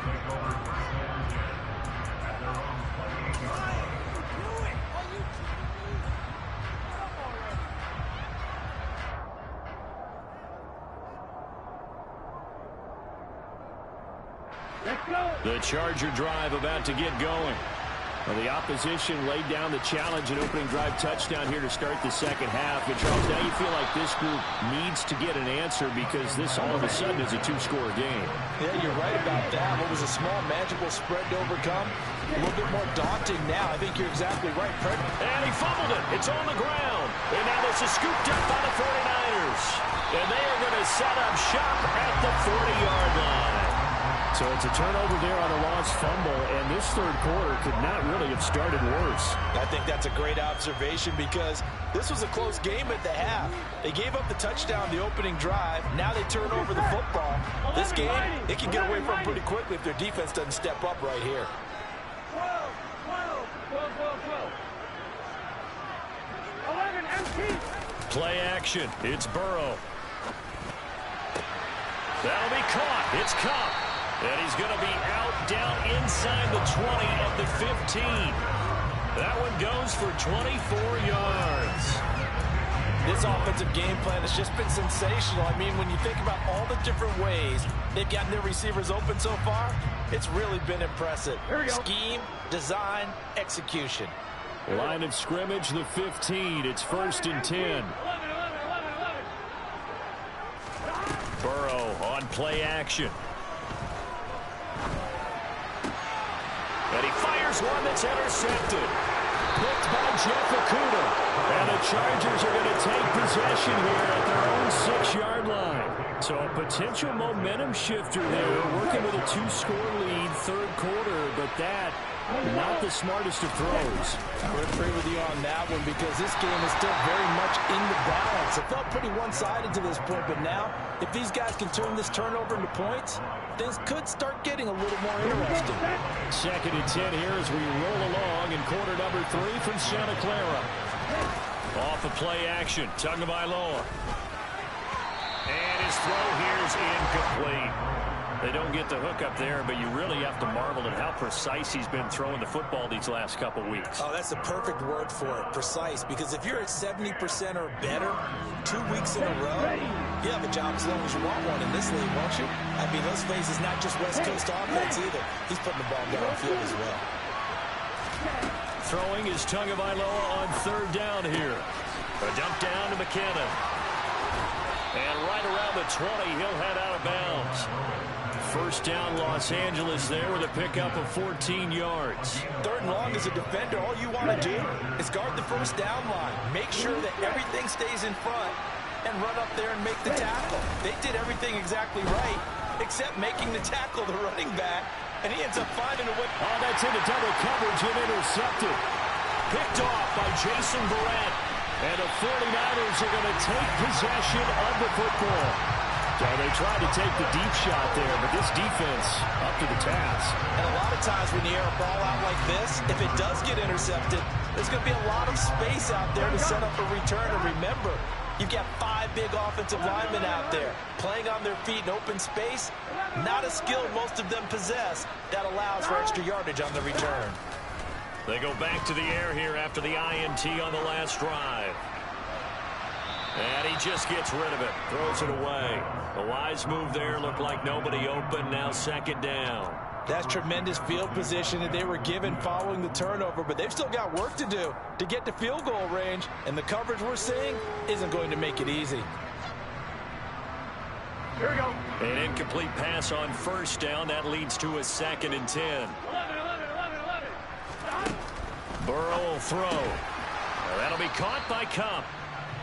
B: The Charger drive about to get going. Well, the opposition laid down the challenge and opening drive touchdown here to start the 2nd half. But, Charles, now you feel like this group needs to get an answer because this all of a sudden is a 2-score game.
C: Yeah, you're right about that. What was a small, manageable spread to overcome? A little bit more daunting now. I think you're exactly right, Fred.
B: And he fumbled it. It's on the ground. And now this is scooped up by the 49ers. And they are going to set up shop at the 40-yard line. So it's a turnover there on a lost fumble, and this 3rd quarter could not really have started worse.
C: I think that's a great observation because this was a close game at the half. They gave up the touchdown the opening drive. Now they turn over the football. This game, they can get away from pretty quickly if their defense doesn't step up right here.
D: 12, 12, 12, 12, 12. 11, empty.
B: Play action. It's Burrow. That'll be caught. It's Kupp. And he's going to be out down inside the 20 at the 15. That one goes for 24 yards.
C: This offensive game plan has just been sensational. I mean, when you think about all the different ways they've gotten their receivers open so far, it's really been impressive.
D: Here we go.
C: Scheme, design, execution.
B: Line of scrimmage, the 15. It's 1st and 10. Burrow on play action. And he fires one that's intercepted. Picked by Jeff Okudah. And the Chargers are going to take possession here at their own 6-yard line. So a potential momentum shifter there, working with a 2-score lead, 3rd quarter, but that not the smartest of throws.
C: I would agree with you on that one because this game is still very much in the balance. It felt pretty one-sided to this point, but now if these guys can turn this turnover into points, things could start getting a little more interesting.
B: 2nd and 10 here as we roll along in quarter number 3 from Santa Clara. Off of play action, Tagovailoa. And his throw here is incomplete. They don't get the hook up there, but you really have to marvel at how precise he's been throwing the football these last couple weeks.
C: Oh, that's the perfect word for it, precise, because if you're at 70% or better 2 weeks in a row, you have a job as long as you want one in this league, won't you? I mean, let's face it, it's not just West Coast offense either. He's putting the ball downfield as well.
B: Throwing is Tagovailoa on 3rd down here. A dump down to McKinnon. And right around the 20, he'll head out of bounds. 1st down, Los Angeles there with a pickup of 14 yards.
C: 3rd and long as a defender, all you want to do is guard the 1st down line. Make sure that everything stays in front and run up there and make the tackle. They did everything exactly right, except making the tackle the running back, and he ends up finding a way.
B: Oh, that's into double coverage and intercepted. Picked off by Jason Verrett. And the 49ers are going to take possession of the football. So they tried to take the deep shot there, but this defense up to the task.
C: And a lot of times when you air a ball out like this, if it does get intercepted, there's going to be a lot of space out there to set up a return. And remember, you've got 5 big offensive linemen out there playing on their feet in open space. Not a skill most of them possess that allows for extra yardage on the return.
B: They go back to the air here after the INT on the last drive. And he just gets rid of it. Throws it away. A wise move there. Looked like nobody open. Now 2nd down.
C: That's tremendous field position that they were given following the turnover, but they've still got work to do to get to field goal range, and the coverage we're seeing isn't going to make it easy.
D: Here we go.
B: An incomplete pass on 1st down. That leads to a 2nd and 10.
D: 11.
B: Burrow will throw. That'll be caught by Kupp.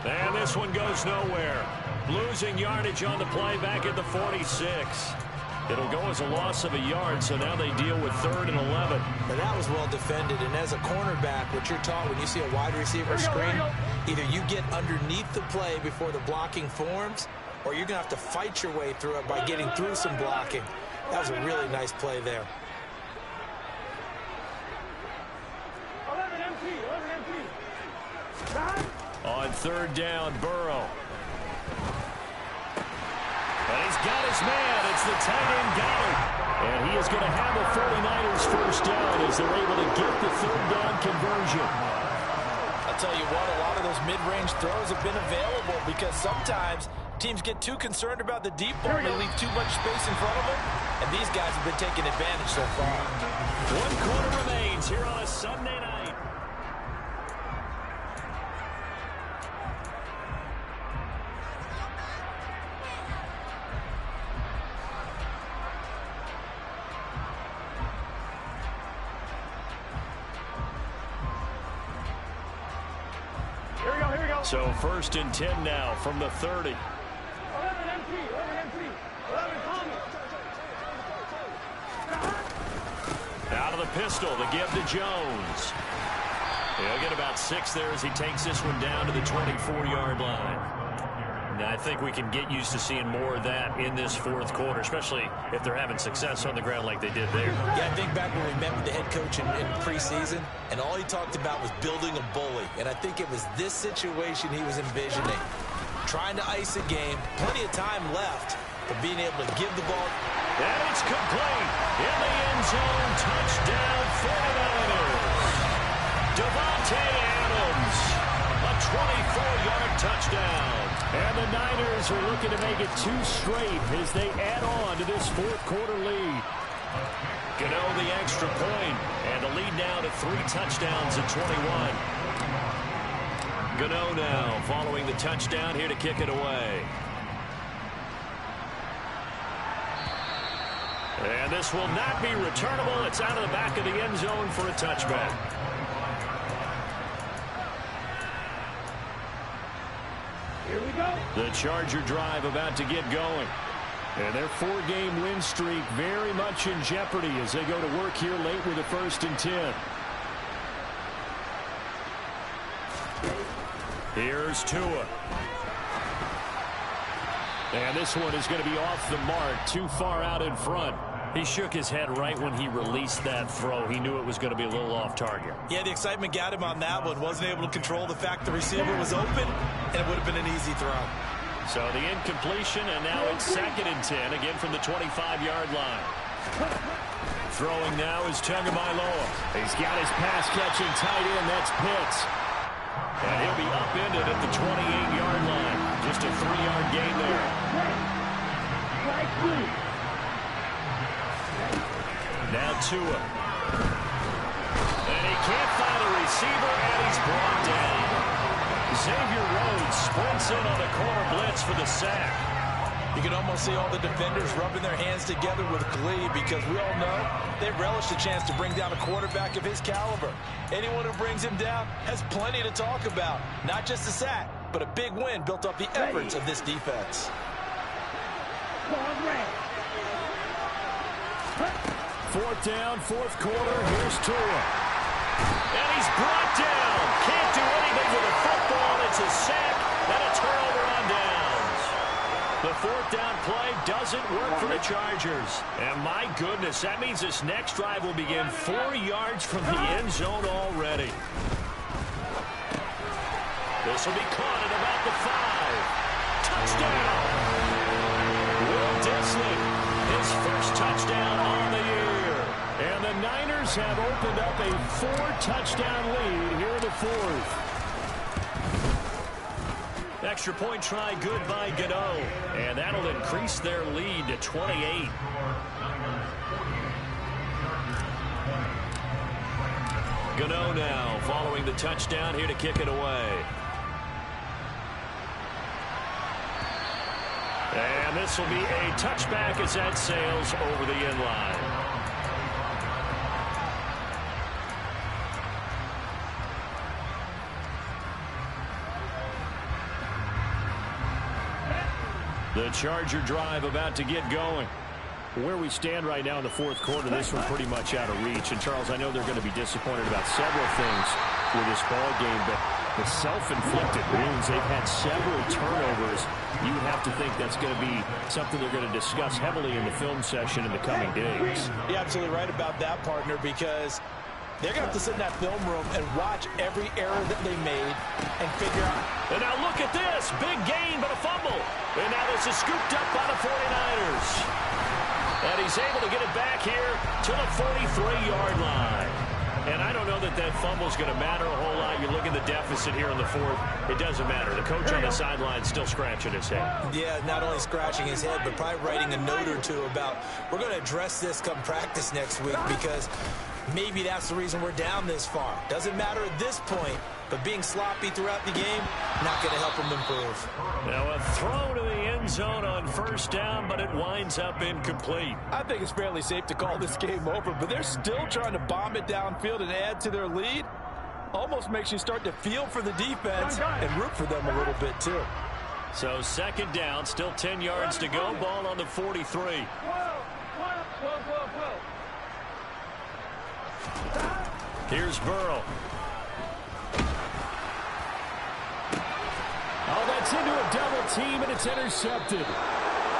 B: And this one goes nowhere. Losing yardage on the play back at the 46. It'll go as a loss of a yard, so now they deal with 3rd and 11.
C: Now that was well defended, and as a cornerback, what you're taught when you see a wide receiver screen, either you get underneath the play before the blocking forms, or you're going to have to fight your way through it by getting through some blocking. That was a really nice play there.
D: 11 empty.
B: On 3rd down, Burrow. And he's got his man. It's the tight end Goddard. And he is going to have the 49ers 1st down as they're able to get the 3rd down conversion.
C: I'll tell you what, a lot of those mid-range throws have been available because sometimes teams get too concerned about the deep ball. They leave too much space in front of them, and these guys have been taking advantage so far.
B: 1 quarter remains here on a Sunday night. So 1st and 10 now from the 30.
D: 11 empty. 11 coming.
B: Out of the pistol, the give to Jones. He'll get about 6 there as he takes this one down to the 24-yard line. Now, I think we can get used to seeing more of that in this 4th quarter, especially if they're having success on the ground like they did there.
C: Yeah, I think back when we met with the head coach in preseason, and all he talked about was building a bully. And I think it was this situation he was envisioning. Trying to ice a game, plenty of time left, but being able to give the ball.
B: And it's complete. In the end zone, touchdown 49ers. Davante Adams, a 24-yard touchdown. And the Niners are looking to make it 2 straight as they add on to this 4th quarter lead. Gano the extra point, and the lead now to 3 touchdowns at 21. Gano now following the touchdown here to kick it away. And this will not be returnable. It's out of the back of the end zone for a touchback.
D: Here we go.
B: The Charger drive about to get going. And their 4-game win streak very much in jeopardy as they go to work here late with a 1st and 10. Here's Tua. And this one is going to be off the mark, too far out in front. He shook his head right when he released that throw. He knew it was going to be a little off target.
C: Yeah, the excitement got him on that one. Wasn't able to control the fact the receiver was open, and it would have been an easy throw.
B: So the incompletion, and now it's 2nd and 10, again from the 25-yard line. Throwing now is Tagovailoa. He's got his pass-catching tight end. That's Pitts. And he'll be upended at the 28-yard line. Just a 3-yard gain there. Now Tua. And he can't find a receiver, and he's brought down. Xavier Rhodes sprints in on the corner blitz for the sack.
C: You can almost see all the defenders rubbing their hands together with glee because we all know they relish the chance to bring down a quarterback of his caliber. Anyone who brings him down has plenty to talk about. Not just a sack, but a big win built off the efforts of this defense.
B: 4th down, 4th quarter. Here's Tua. And he's brought down. Can't do anything with the football. It's a sack and a turnover on downs. The 4th down play doesn't work for the Chargers. And my goodness, that means this next drive will begin 4 yards from the end zone already. This will be caught at about the 5. Touchdown! Will Dissly, his first touchdown on the year. And the Niners have opened up a 4-touchdown lead here in the 4th. Extra point try good by Gano. And that'll increase their lead to 28. Gano now following the touchdown here to kick it away. And this will be a touchback as that sails over the end line. The Charger drive about to get going. Where we stand right now in the 4th quarter, this one pretty much out of reach. And, Charles, I know they're going to be disappointed about several things with this ball game, but the self-inflicted wounds, they've had several turnovers. You would have to think that's going to be something they're going to discuss heavily in the film session in the coming days.
C: You're absolutely right about that, partner, because they're going to have to sit in that film room and watch every error that they made and figure out.
B: And now look at this. Big gain, but a fumble. And now this is scooped up by the 49ers. And he's able to get it back here to the 43-yard line. And I don't know that that fumble is going to matter a whole lot. You look at the deficit here in the 4th. It doesn't matter. The coach on the sideline still scratching his head.
C: Yeah, not only scratching his head, but probably writing a note or two about we're going to address this come practice next week because maybe that's the reason we're down this far. Doesn't matter at this point, but being sloppy throughout the game, not going to help him improve.
B: Now a throw to the end zone on 1st down, but it winds up incomplete.
G: I think it's fairly safe to call this game over, but they're still trying to bomb it downfield and add to their lead. Almost makes you start to feel for the defense and root for them a little bit too.
B: So 2nd down, still 10 yards to go. Ball on the 43. Here's Burrow. Oh, that's into a double team, and it's intercepted.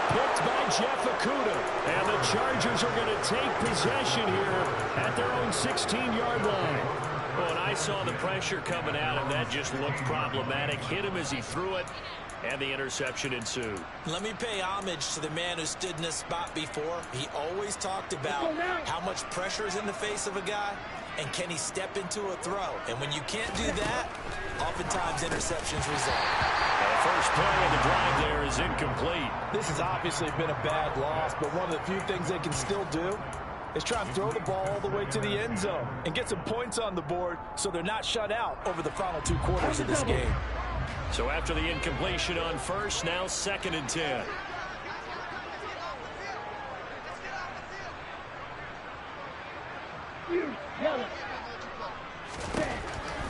B: Picked by Jeff Okudah. And the Chargers are going to take possession here at their own 16-yard line. Oh, and I saw the pressure coming at him. That just looked problematic. Hit him as he threw it, and the interception ensued.
C: Let me pay homage to the man who stood in this spot before. He always talked about how much pressure is in the face of a guy, and can he step into a throw? And when you can't do that, oftentimes interceptions result.
B: The first play of the drive there is incomplete.
G: This has obviously been a bad loss, but one of the few things they can still do is trying to throw the ball all the way to the end zone and get some points on the board so they're not shut out over the final 2 quarters of this game.
B: So after the incompletion on first, now 2nd and 10.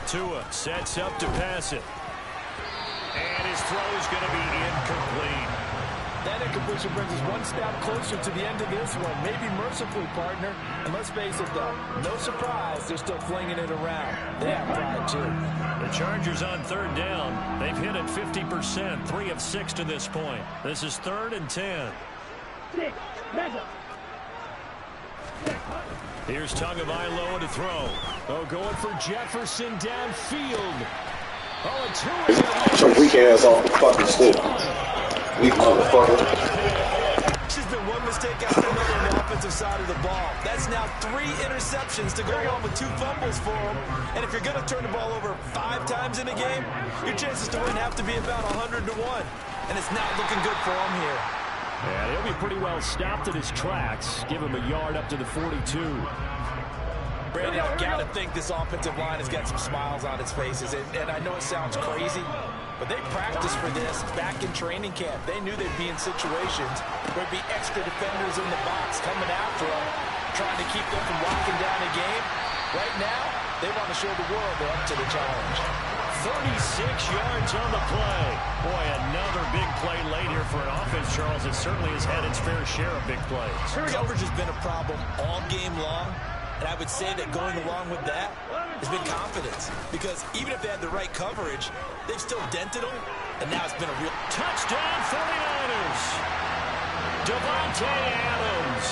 B: Tua sets up to pass it. And his throw is going to be incomplete.
G: That incompletion brings us one step closer to the end of this one. Maybe mercifully, partner. And let's face it, though, no surprise, they're still flinging it around. They have pride, too.
B: The Chargers on 3rd down. They've hit it 50%, 3 of 6 to this point. This is 3rd and 10. Here's Tagovailoa to throw. Oh, going for Jefferson downfield. Oh, and Tua.
H: Get your weak ass off the fucking stick. Weak motherfucker.
C: She's been one mistake after another on the offensive side of the ball. That's now 3 interceptions to go along with 2 fumbles for him. And if you're going to turn the ball over 5 times in a game, your chances to win have to be about 100 to 1. And it's not looking good for him here.
B: Yeah, he'll be pretty well stopped in his tracks. Give him a yard up to the 42.
C: Brandon, I've got to think this offensive line has got some smiles on its faces. And I know it sounds crazy, but they practiced for this back in training camp. They knew they'd be in situations where there'd be extra defenders in the box coming after them, trying to keep them from locking down a game. Right now, they want to show the world they're up to the challenge.
B: 36 yards on the play. Boy, another big play late here for an offense, Charles. It certainly has had its fair share of big plays.
C: Coverage has been a problem all game long, and I would say that going along with that has been confidence. Because even if they had the right coverage, they've still dented them, and now it's been a real
B: touchdown 49ers. Davante Adams.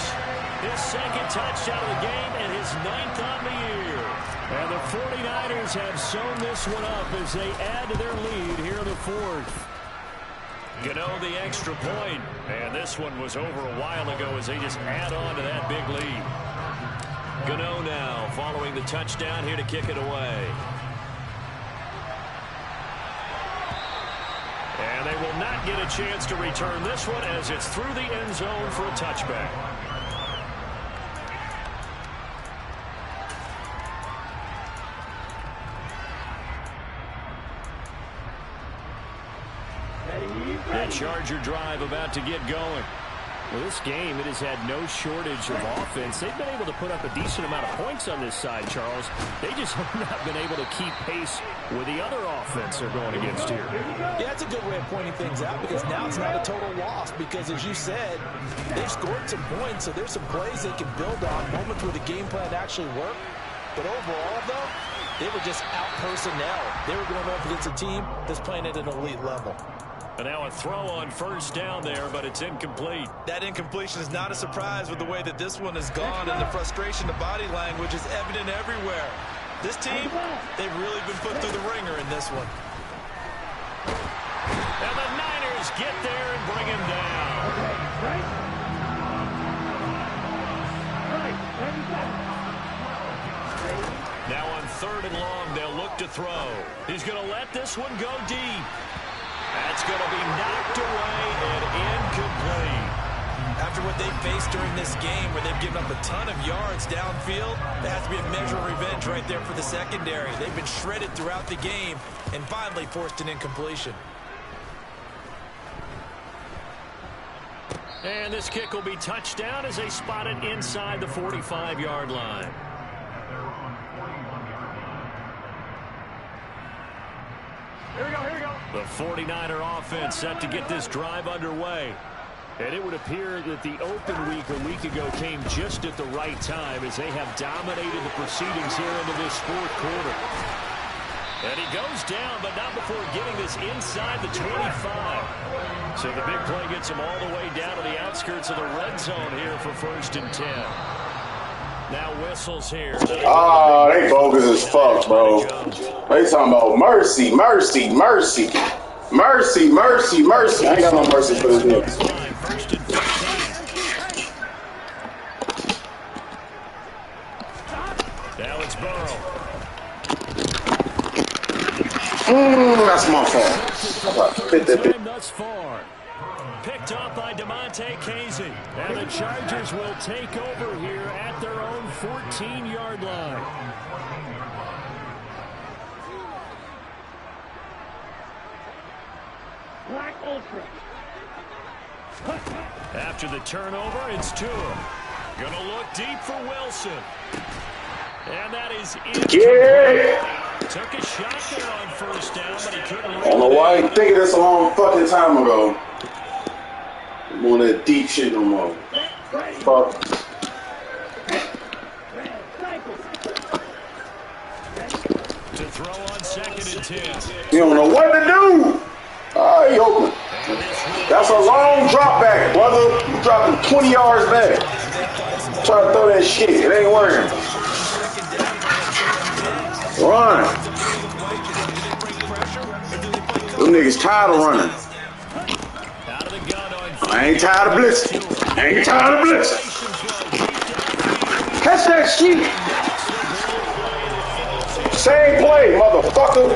B: His 2nd touchdown of the game and his 9th on the year. And the 49ers have sewn this one up as they add to their lead here in the 4th. Gano the extra point. And this one was over a while ago as they just add on to that big lead. Gano now following the touchdown here to kick it away. And they will not get a chance to return this one as it's through the end zone for a touchback. The Charger drive about to get going. Well, this game, it has had no shortage of offense. They've been able to put up a decent amount of points on this side, Charles. They just have not been able to keep pace with the other offense they're going against here.
C: Yeah, that's a good way of pointing things out because now it's not a total loss because, as you said, they've scored some points, so there's some plays they can build on, moments where the game plan actually worked. But overall, though, they were just out-personnel. They were going up against a team that's playing at an elite level.
B: And now a throw on 1st down there, but it's incomplete.
C: That incompletion is not a surprise with the way that this one has gone, and the frustration, the body language is evident everywhere. This team, they've really been put through the ringer in this one.
B: And the Niners get there and bring him down. Now on 3rd and long, they'll look to throw. He's going to let this one go deep. That's going to be knocked away and incomplete.
C: After what they faced during this game where they've given up a ton of yards downfield, there has to be a measure of revenge right there for the secondary. They've been shredded throughout the game and finally forced an incompletion.
B: And this kick will be touchdown as they spot it inside the 45-yard line.
D: Here we go, here we go.
B: The 49er offense set to get this drive underway. And it would appear that the open week a week ago came just at the right time as they have dominated the proceedings here into this 4th quarter. And he goes down, but not before getting this inside the 25. So the big play gets him all the way down to the outskirts of the red zone here for 1st and 10. Now whistles here.
H: Ah, they bogus as fuck, bro. They talking about mercy, mercy, mercy. Mercy, mercy, mercy. I ain't got no mercy for this niggas.
B: Now it's Burrow.
H: That's my fault.
B: Thus far. picked off by DeMonte Casey. And the Chargers will take over here at their own 14-yard line. After the turnover, it's Tua. Gonna look deep for Wilson. And that is it.
H: Yeah.
B: Took a shot there on first down, but he couldn't.
H: I don't know why you thinking this a long fucking time ago. I'm on that deep shit no more. Fuck.
B: To throw on 2nd and 10.
H: You don't know what to do. All right, open. That's a long drop back, brother. You dropping 20 yards back. Try to throw that shit. It ain't working. Run. Them niggas tired of running. I ain't tired of blitzing. I ain't tired of blitzing. Catch that shit. Same play, motherfucker.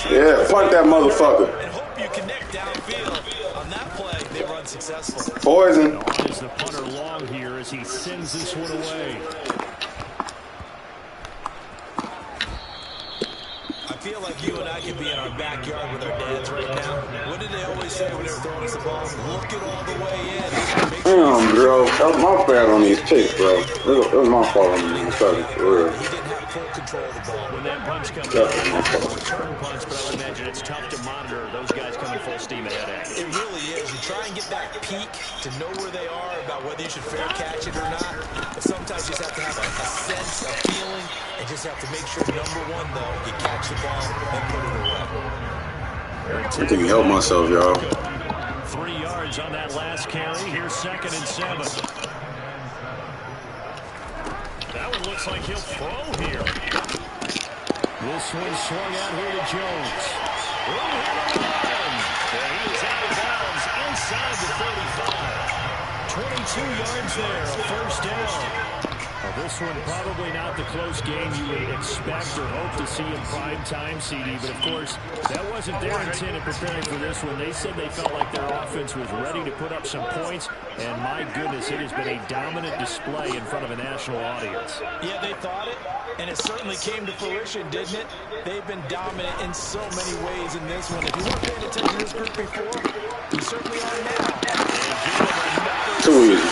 H: Yeah, punt that motherfucker.
C: And hope you connect downfield. On that play, they were unsuccessful.
H: Poison.
B: Is the punter long here as he sends this one away.
C: I feel like you and I could be in our backyard with our dads right now. What did they always say when they were throwing us the ball? Look it all the way in.
H: Damn, bro. That was my bad on these kicks, bro. It was my fault on these fucking for real.
C: He didn't have full control of the ball.
B: When that punch comes
H: Yeah,
B: out,
H: my fault.
B: return punch, but I would imagine it's tough to monitor those guys coming full steam ahead at you.
C: It really is. You try and get that peek to know where they are, about whether you should fair catch it or not. But sometimes you just have to have a sense, a feeling, and just have to make sure, number one, though, you catch the ball and put it away.
H: I can't help myself, y'all.
B: 3 yards on that last carry. Here's 2nd and 7. That one looks like he'll throw here. This one swung out here to Jones. And he is out of bounds inside the 35. 22 yards there, a first down. Well, this one probably not the close game you would expect or hope to see in prime time, CD. But, of course, that wasn't their intent in preparing for this one. They said they felt like their offense was ready to put up some points. And, my goodness, it has been a dominant display in front of a national audience.
C: Yeah, they thought it, and it certainly came to fruition, didn't it? They've been dominant in so many ways in this one. If you weren't paying attention to this group before, you certainly are now.
H: Too easy.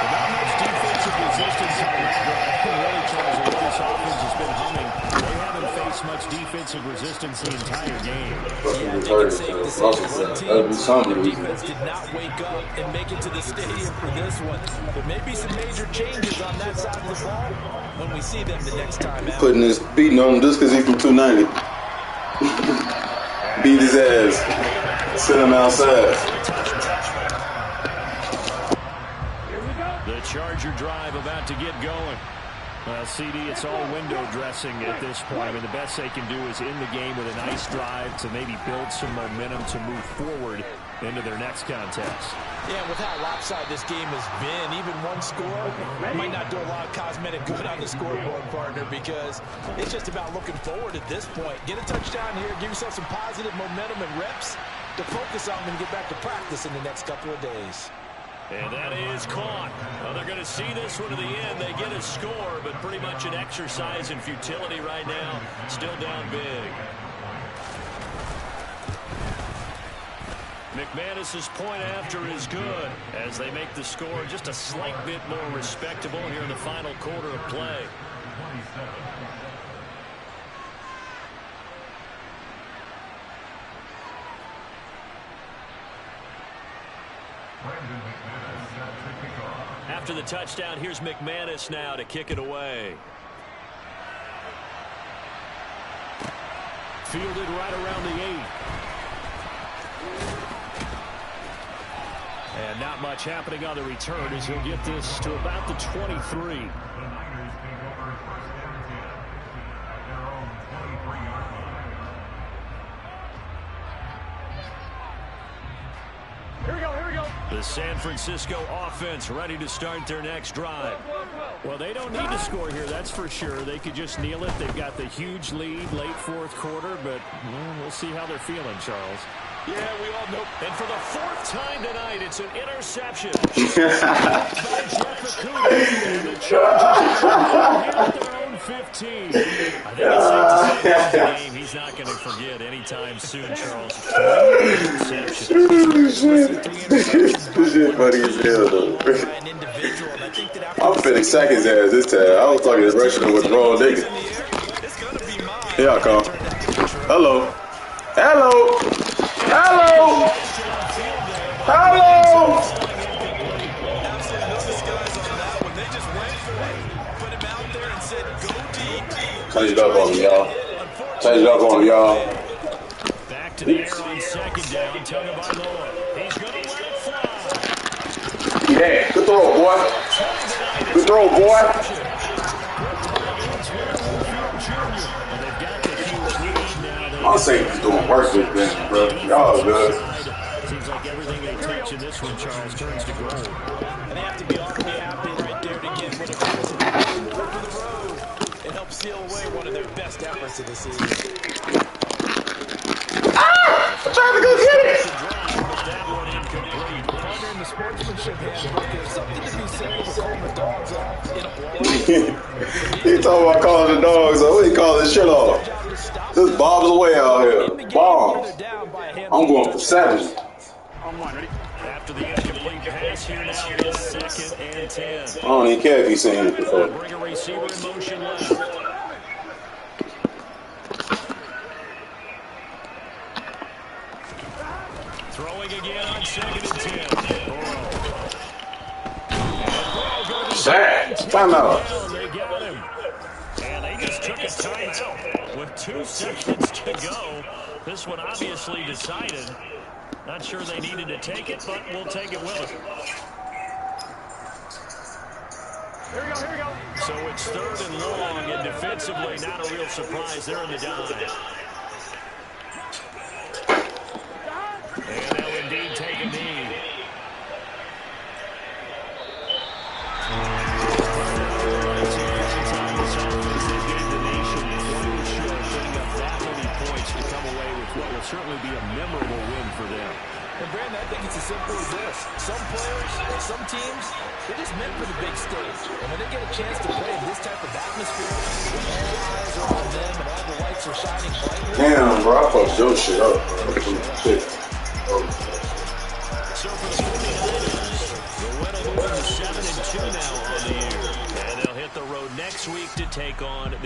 B: Not much defensive resistance on that drive. Really, Charles, the way this offense has been humming, they haven't faced much defensive resistance the entire game.
C: Yeah, I think it's safe to say that one team, the defense did not wake up and make it to the stadium for this one. There may be some major changes on that side of the ball when we see them the next time out.
H: Putting this beating on him just because he's from 290. Beat his ass. Sit him outside.
B: The Charger drive about to get going. Well, CD, it's all window dressing at this point. I mean, the best they can do is end the game with a nice drive to maybe build some momentum to move forward into their next contest.
C: Yeah, with how lopsided this game has been, even one score might not do a lot of cosmetic good on the scoreboard, partner, because it's just about looking forward at this point. Get a touchdown here, give yourself some positive momentum and reps to focus on when you get back to practice in the next couple of days.
B: And that is caught. Well, they're going to see this one to the end. They get a score, but pretty much an exercise in futility right now. Still down big. McManus's point after is good as they make the score just a slight bit more respectable here in the final quarter of play. After the touchdown, here's McManus now to kick it away. Fielded right around the 8. And not much happening on the return as he'll get this to about the 23.
D: Here we go, here we go.
B: The San Francisco offense ready to start their next drive. Well, they don't need to score here, that's for sure. They could just kneel it. They've got the huge lead late fourth quarter, but we'll see how they're feeling, Charles.
C: Yeah, we all know.
B: And for the fourth time tonight, it's an interception. And the Chargers are their own 15. I think it's safe to say that's a game he's not going to forget anytime soon, Charles. 3 interceptions.
H: This shit funny as hell, though. I'm finna sack his ass this time. I was talking to Russian with the wrong nigga. Here I come. Hello. Hello. Hello. Hello. Change it up on me, y'all. Change it up on me, y'all.
B: Back to the air on second down. Tagovailoa. He's going to let it fly.
H: Yeah, good throw, boy. Good throw, boy. My safety's doing worse with this, bro. Y'all good.
B: Seems like everything they touch in this one, Charles, turns to gold.
C: And they have to be awfully happy right there to get what it feels like over the road. It helps seal away one of their best efforts of the season.
H: I'm trying to go get it.
B: That one incomplete.
G: Partner in the sportsmanship handbook, there's something to be said for calling the dogs off in a blowout.
H: He talking about calling the dogs off. What he calling this shit off? This Bob's away out here. Bombs. I'm going for 7.
B: After the incomplete pass here now, it's 2nd and 10.
H: I don't even care if he's seen it before.
B: Bring a receiver in motion left. Throwing again on 2nd and 10.
H: Sack. Timeout.
B: They got him. And they just took a timeout with 2 seconds to go. This one obviously decided. Not sure they needed to take it, but we'll take it with them.
D: Here we go.
B: So it's 3rd and long, and defensively not a real surprise. They're in the dive. And they'll indeed take a knee. Certainly be a memorable win for them.
G: And Brandon, I think it's as simple as this. Some players, some teams, they're just meant for the big stage. And when they get a chance to play in this type of atmosphere, when all eyes are on them and all the lights are shining brightly.
H: Damn, bro, I fucked your shit up. Shit.
B: So for the 49ers, the win will move to 7-2 now on the year. And they'll hit the road next week to take on the